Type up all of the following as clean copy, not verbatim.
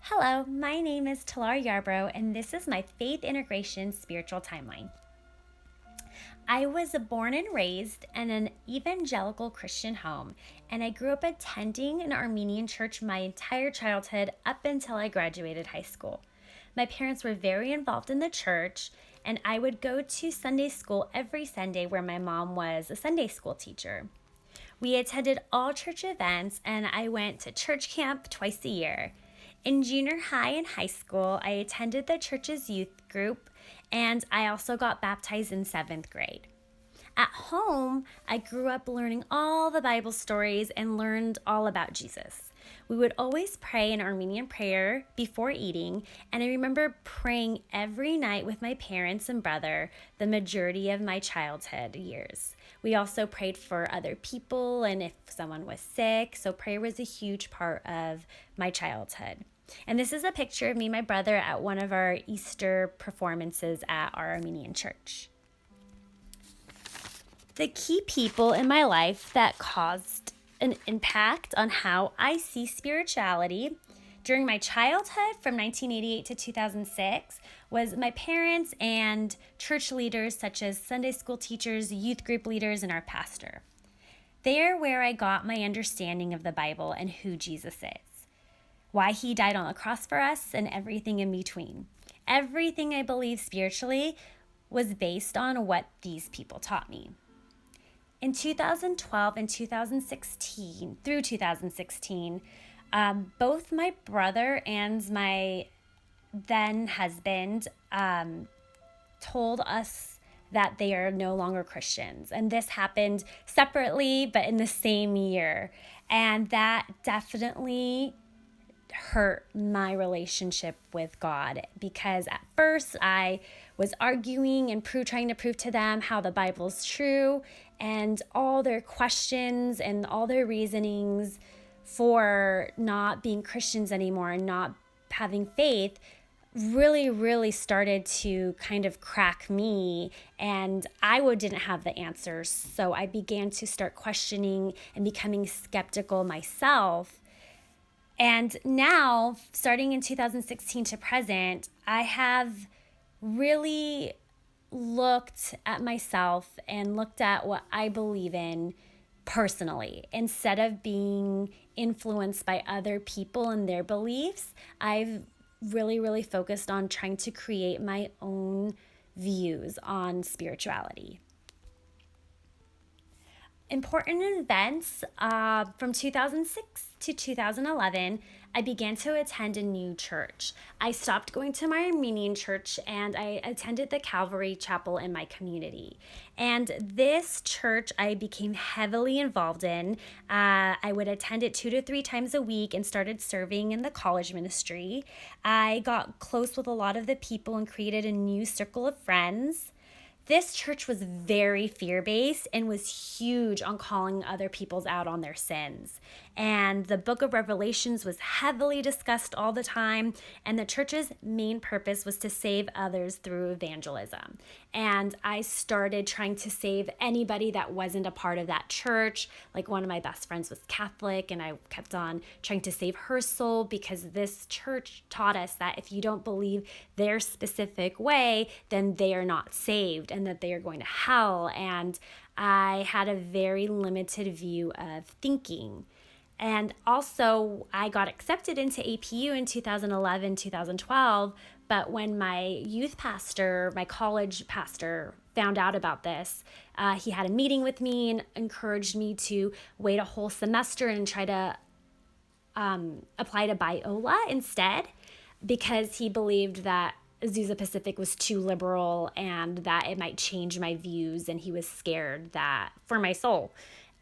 Hello, my name is Talar Yarbrough, and this is my Faith Integration Spiritual Timeline. I was born and raised in an evangelical Christian home, and I grew up attending an Armenian church my entire childhood up until I graduated high school. My parents were very involved in the church, and I would go to Sunday school every Sunday where my mom was a Sunday school teacher. We attended all church events, and I went to church camp twice a year. In junior high and high school, I attended the church's youth group, and I also got baptized in seventh grade. At home, I grew up learning all the Bible stories and learned all about Jesus. We would always pray an Armenian prayer before eating, and I remember praying every night with my parents and brother the majority of my childhood years. We also prayed for other people and if someone was sick, so prayer was a huge part of my childhood. And this is a picture of me and my brother at one of our Easter performances at our Armenian church. The key people in my life that caused an impact on how I see spirituality during my childhood from 1988 to 2006 was my parents and church leaders such as Sunday school teachers, youth group leaders, and our pastor. They are where I got my understanding of the Bible and who Jesus is, why he died on the cross for us, and everything in between. Everything I believe spiritually was based on what these people taught me. In 2012 and 2016, through 2016, both my brother and my then husband told us that they are no longer Christians. And this happened separately, but in the same year. And that definitely hurt my relationship with God, because at first I was arguing and trying to prove to them how the Bible's true, and all their questions and all their reasonings for not being Christians anymore and not having faith really started to kind of crack me, and I didn't have the answers. So I began to start questioning and becoming skeptical myself. And now, starting in 2016 to present, I have really looked at myself and looked at what I believe in personally. Instead of being influenced by other people and their beliefs, I've really focused on trying to create my own views on spirituality. Important events from 2006 to 2011, I began to attend a new church. I stopped going to my Armenian church and I attended the Calvary Chapel in my community. And this church I became heavily involved in. I would attend it 2 to 3 times a week and started serving in the college ministry. I got close with a lot of the people and created a new circle of friends. This church was very fear-based and was huge on calling other people's out on their sins. And the book of Revelations was heavily discussed all the time. And the church's main purpose was to save others through evangelism. And I started trying to save anybody that wasn't a part of that church. Like, one of my best friends was Catholic, and I kept on trying to save her soul, because this church taught us that if you don't believe their specific way, then they are not saved and that they are going to hell. And I had a very limited view of thinking. And also, I got accepted into APU in 2011, 2012. But when my youth pastor, my college pastor, found out about this, he had a meeting with me and encouraged me to wait a whole semester and try to apply to Biola instead, because he believed that Azusa Pacific was too liberal and that it might change my views, and he was scared that for my soul.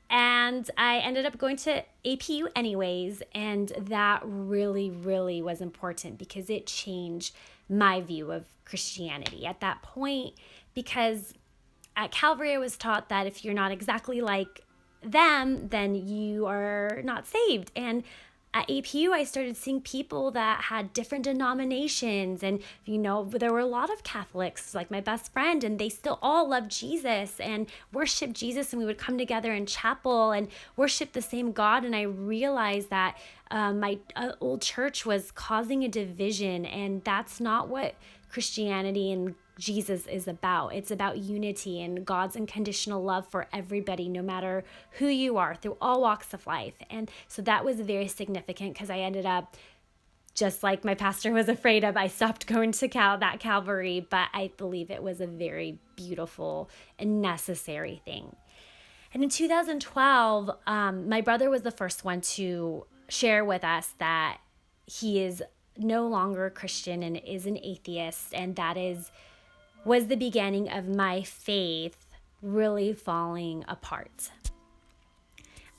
And I ended up going to APU anyways, and that really was important because it changed my view of Christianity at that point. Because at Calvary I was taught that if you're not exactly like them, then you are not saved. And at APU, I started seeing people that had different denominations. And, there were a lot of Catholics, like my best friend, and they still all loved Jesus and worshiped Jesus. And we would come together in chapel and worship the same God. And I realized that my old church was causing a division. And that's not what Christianity and Jesus is about. It's about unity and God's unconditional love for everybody, no matter who you are, through all walks of life. And so that was very significant because I ended up, just like my pastor was afraid of, I stopped going to Calvary, but I believe it was a very beautiful and necessary thing. And in 2012, my brother was the first one to share with us that he is no longer a Christian and is an atheist, and that was the beginning of my faith really falling apart.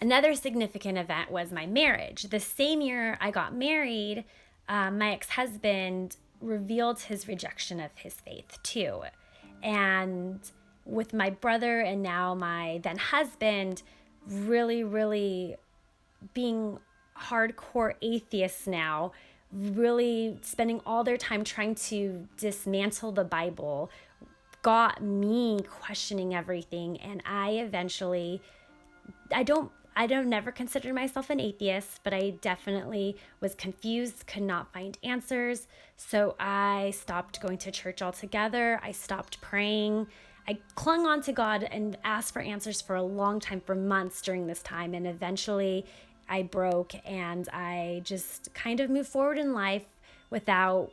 Another significant event was my marriage. The same year I got married, my ex-husband revealed his rejection of his faith too. And with my brother and now my then husband really, really being hardcore atheists now, really spending all their time trying to dismantle the Bible, got me questioning everything. And I never considered myself an atheist, but I definitely was confused, could not find answers. So I stopped going to church altogether. I stopped praying. I clung on to God and asked for answers for a long time, for months during this time. And eventually I broke, and I just kind of moved forward in life without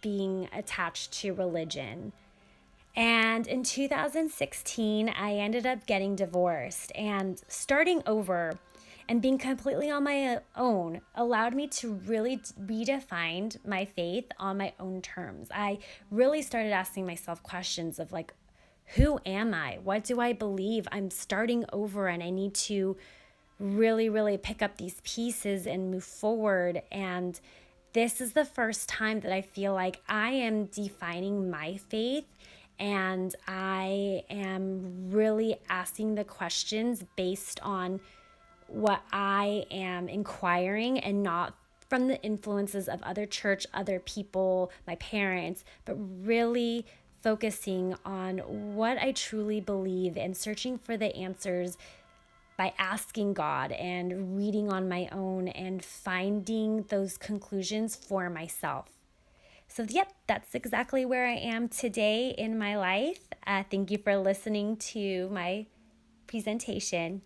being attached to religion. And in 2016, I ended up getting divorced, and starting over and being completely on my own allowed me to really redefine my faith on my own terms. I really started asking myself questions of like, who am I? What do I believe? I'm starting over, and I need to really, really pick up these pieces and move forward. And this is the first time that I feel like I am defining my faith, and I am really asking the questions based on what I am inquiring, and not from the influences of other church, other people, my parents, but really focusing on what I truly believe and searching for the answers by asking God and reading on my own and finding those conclusions for myself. So, yep, that's exactly where I am today in my life. Thank you for listening to my presentation.